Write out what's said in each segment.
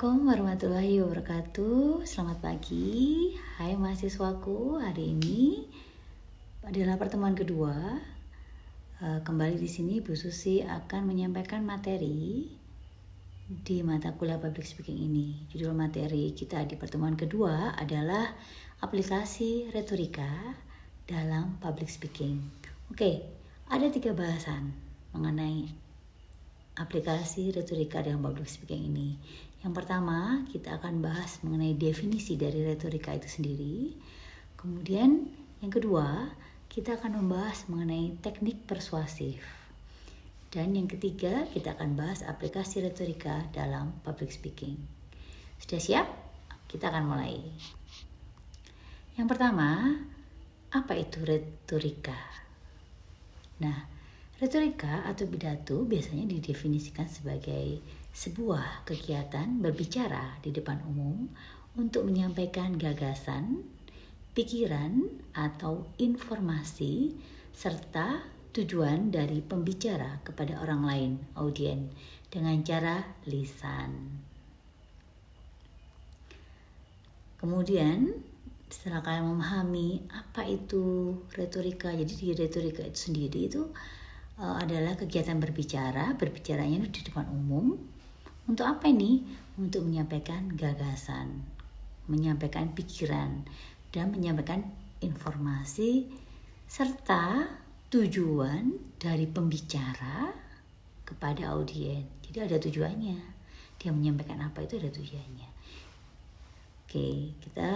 Assalamualaikum warahmatullahi wabarakatuh. Selamat pagi. Hai mahasiswaku. Hari ini adalah pertemuan kedua. Kembali di sini Bu Susi akan menyampaikan materi di mata kuliah public speaking ini. Judul materi kita di pertemuan kedua adalah aplikasi retorika dalam public speaking. Oke, ada 3 bahasan mengenai aplikasi retorika dalam public speaking ini. Yang pertama, kita akan bahas mengenai definisi dari retorika itu sendiri. Kemudian, yang kedua, kita akan membahas mengenai teknik persuasif. Dan yang ketiga, kita akan bahas aplikasi retorika dalam public speaking. Sudah siap? Kita akan mulai. Yang pertama, apa itu retorika? Nah, retorika atau pidato biasanya didefinisikan sebagai sebuah kegiatan berbicara di depan umum untuk menyampaikan gagasan, pikiran, atau informasi serta tujuan dari pembicara kepada orang lain, audien, dengan cara lisan. Kemudian, setelah kalian memahami apa itu retorika, jadi di retorika itu sendiri itu adalah kegiatan berbicaranya di depan umum. Untuk apa ini? Untuk menyampaikan gagasan, menyampaikan pikiran, dan menyampaikan informasi serta tujuan dari pembicara kepada audien. Jadi ada tujuannya. Dia menyampaikan apa itu ada tujuannya. Oke, kita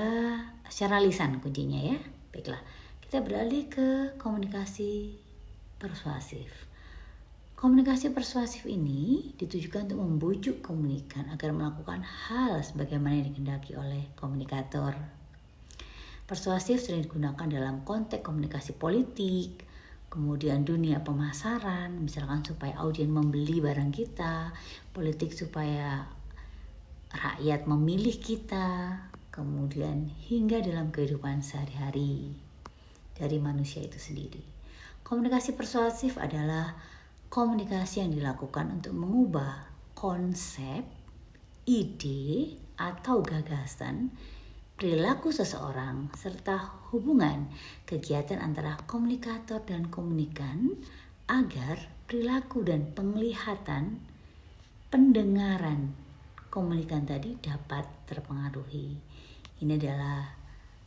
secara lisan kuncinya ya. Baiklah, kita beralih ke komunikasi persuasif. Komunikasi persuasif ini ditujukan untuk membujuk komunikan agar melakukan hal sebagaimana yang dikehendaki oleh komunikator. Persuasif sering digunakan dalam konteks komunikasi politik, kemudian dunia pemasaran, misalkan supaya audien membeli barang kita, politik supaya rakyat memilih kita, kemudian hingga dalam kehidupan sehari-hari dari manusia itu sendiri. Komunikasi persuasif adalah komunikasi yang dilakukan untuk mengubah konsep, ide, atau gagasan, perilaku seseorang, serta hubungan kegiatan antara komunikator dan komunikan agar perilaku dan penglihatan, pendengaran komunikan tadi dapat terpengaruhi. Ini adalah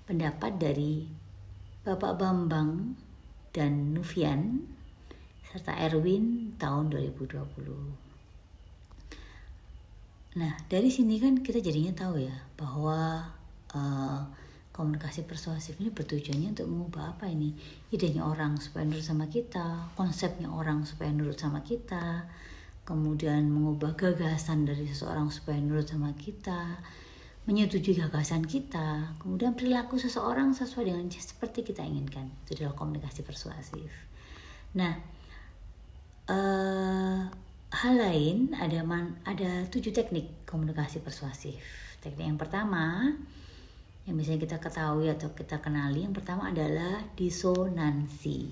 pendapat dari Bapak Bambang dan Nufian serta Erwin tahun 2020. Nah, dari sini kan kita jadinya tahu ya bahwa komunikasi persuasif ini bertujuannya untuk mengubah apa ini? Idenya orang supaya nurut sama kita, konsepnya orang supaya nurut sama kita, kemudian mengubah gagasan dari seseorang supaya nurut sama kita, menyetujui gagasan kita, kemudian perilaku seseorang sesuai dengan seperti kita inginkan. Itu adalah komunikasi persuasif. Nah, hal lain ada 7 teknik komunikasi persuasif. Teknik yang pertama yang biasanya kita ketahui atau kita kenali, yang pertama adalah disonansi.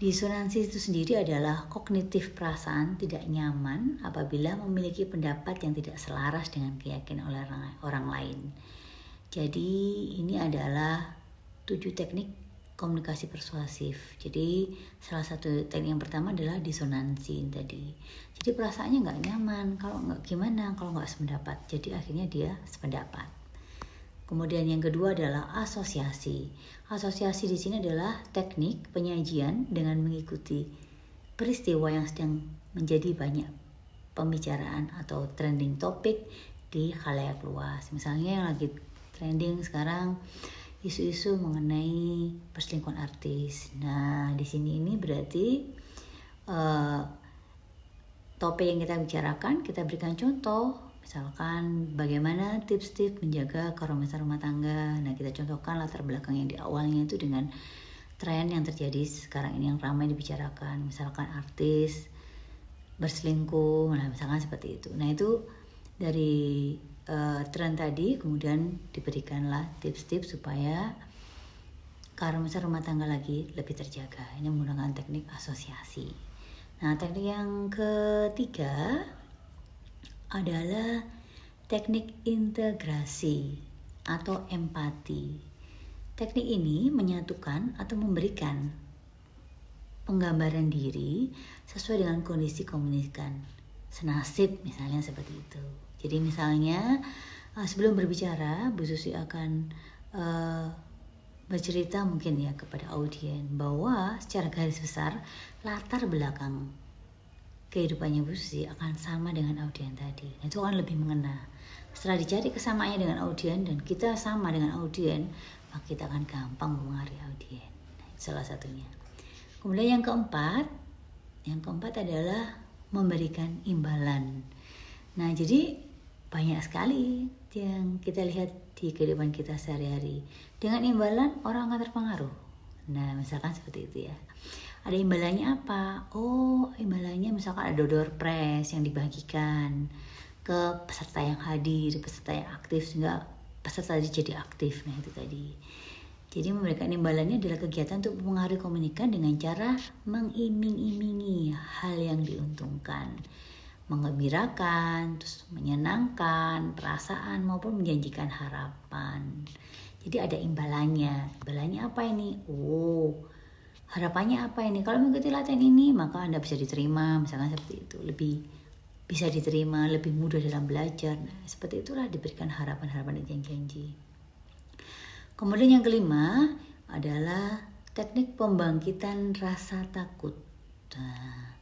Disonansi itu sendiri adalah kognitif perasaan tidak nyaman apabila memiliki pendapat yang tidak selaras dengan keyakinan oleh orang lain. Jadi ini adalah 7 teknik komunikasi persuasif. Jadi salah satu teknik yang pertama adalah disonansi tadi. Jadi perasaannya nggak nyaman, kalau nggak gimana, kalau nggak sependapat. Jadi akhirnya dia sependapat. Kemudian yang kedua adalah asosiasi. Asosiasi di sini adalah teknik penyajian dengan mengikuti peristiwa yang sedang menjadi banyak pembicaraan atau trending topik di khalayak luas. Misalnya yang lagi trending sekarang isu-isu mengenai perselingkuhan artis. Nah, di sini ini berarti topik yang kita bicarakan, kita berikan contoh. Misalkan bagaimana tips-tips menjaga keharmonisan rumah tangga. Nah, kita contohkan latar belakang yang di awalnya itu dengan tren yang terjadi sekarang ini yang ramai dibicarakan. Misalkan artis berselingkuh, nah misalkan seperti itu. Nah, itu dari tren tadi kemudian diberikanlah tips-tips supaya keharmonisan rumah tangga lagi lebih terjaga. Ini menggunakan teknik asosiasi. Nah, teknik yang ketiga adalah teknik integrasi atau empati. Teknik ini menyatukan atau memberikan penggambaran diri sesuai dengan kondisi komunikan senasib, misalnya seperti itu. Jadi misalnya sebelum berbicara, Bu Susi akan bercerita mungkin ya kepada audien bahwa secara garis besar latar belakang kehidupannya Bu Susi akan sama dengan audien tadi. Itu akan lebih mengena. Setelah dicari kesamaannya dengan audien dan kita sama dengan audien, maka kita akan gampang mempengaruhi audien. Itu salah satunya. Kemudian yang keempat adalah memberikan imbalan. Nah, jadi banyak sekali yang kita lihat di kehidupan kita sehari-hari. Dengan imbalan orang akan terpengaruh. Nah, misalkan seperti itu ya. Ada imbalannya apa? Oh, imbalannya misalkan ada door prize yang dibagikan ke peserta yang hadir, peserta yang aktif, sehingga peserta jadi aktif. Nah, itu tadi. Jadi memberikan imbalannya adalah kegiatan untuk mempengaruhi komunikan dengan cara mengiming-imingi hal yang diuntungkan, menggembirakan, terus menyenangkan perasaan maupun menjanjikan harapan. Jadi ada imbalannya. Imbalannya apa ini? Oh, harapannya apa ini? Kalau mengikuti latihan ini, maka Anda bisa diterima, misalkan seperti itu. Lebih bisa diterima, lebih mudah dalam belajar. Nah, seperti itulah diberikan harapan-harapan dan janji. Kemudian yang kelima adalah teknik pembangkitan rasa takut. Nah,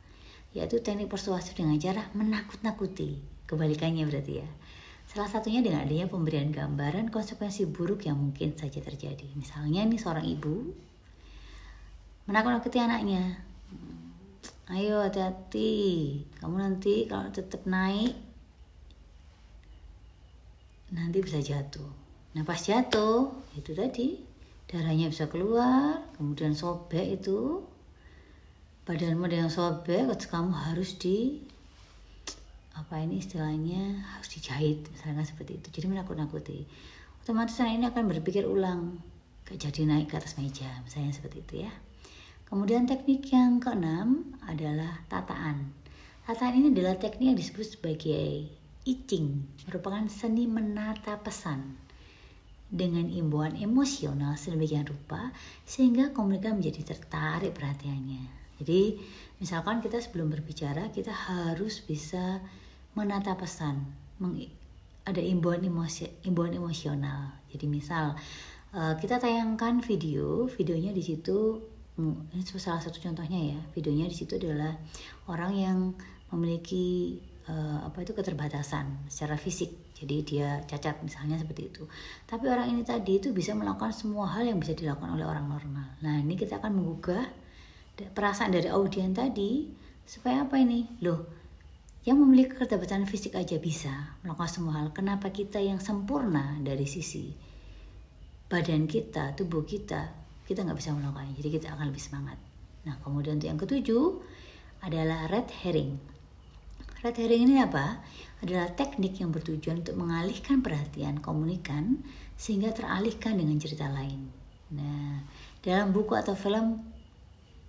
yaitu teknik persuasif dengan cara menakut-nakuti. Kebalikannya berarti ya. Salah satunya dengan adanya pemberian gambaran konsekuensi buruk yang mungkin saja terjadi. Misalnya nih seorang ibu menakut-nakuti anaknya. Ayo hati-hati, kamu nanti kalau tetap naik nanti bisa jatuh. Nah pas jatuh itu tadi darahnya bisa keluar, kemudian sobek itu badanmu ada yang sobek, terus kamu harus istilahnya harus dijahit, misalnya seperti itu. Jadi menakut-nakuti. Otomatis anak ini akan berpikir ulang, gak jadi naik ke atas meja, misalnya seperti itu ya. Kemudian teknik yang keenam adalah tataan. Tataan ini adalah teknik yang disebut sebagai I Ching, merupakan seni menata pesan dengan imbauan emosional sedemikian rupa sehingga komunikan menjadi tertarik perhatiannya. Jadi misalkan kita sebelum berbicara kita harus bisa menata pesan, ada imbauan emosional. Jadi misal kita tayangkan videonya di situ. Ini salah satu contohnya ya. Videonya di situ adalah orang yang memiliki keterbatasan secara fisik. Jadi dia cacat misalnya seperti itu. Tapi orang ini tadi itu bisa melakukan semua hal yang bisa dilakukan oleh orang normal. Nah, ini kita akan menggugah perasaan dari audien tadi supaya apa ini? Loh, yang memiliki keterbatasan fisik aja bisa melakukan semua hal. Kenapa kita yang sempurna dari sisi badan kita, tubuh kita nggak bisa melakukannya, jadi kita akan lebih semangat. Nah, kemudian untuk yang ketujuh adalah red herring. Red herring ini apa? Adalah teknik yang bertujuan untuk mengalihkan perhatian komunikan sehingga teralihkan dengan cerita lain. Nah, dalam buku atau film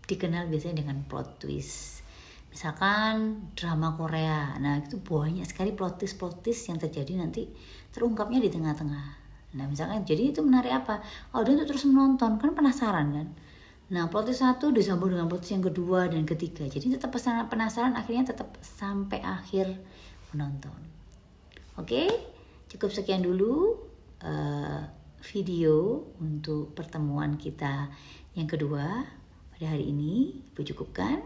dikenal biasanya dengan plot twist. Misalkan drama Korea, nah itu banyak sekali plot twist yang terjadi nanti terungkapnya di tengah-tengah. Nah misalkan jadi itu menarik apa? Dia untuk terus menonton, kan penasaran kan? Nah plot twist satu disambung dengan plot twist yang kedua dan ketiga. Jadi tetap penasaran, akhirnya tetap sampai akhir menonton. Oke, cukup sekian dulu video untuk pertemuan kita yang kedua pada hari ini. Ibu cukupkan.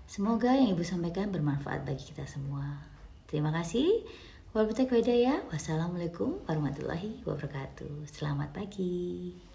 Semoga yang Ibu sampaikan bermanfaat bagi kita semua. Terima kasih. Wassalamualaikum warahmatullahi wabarakatuh. Selamat pagi.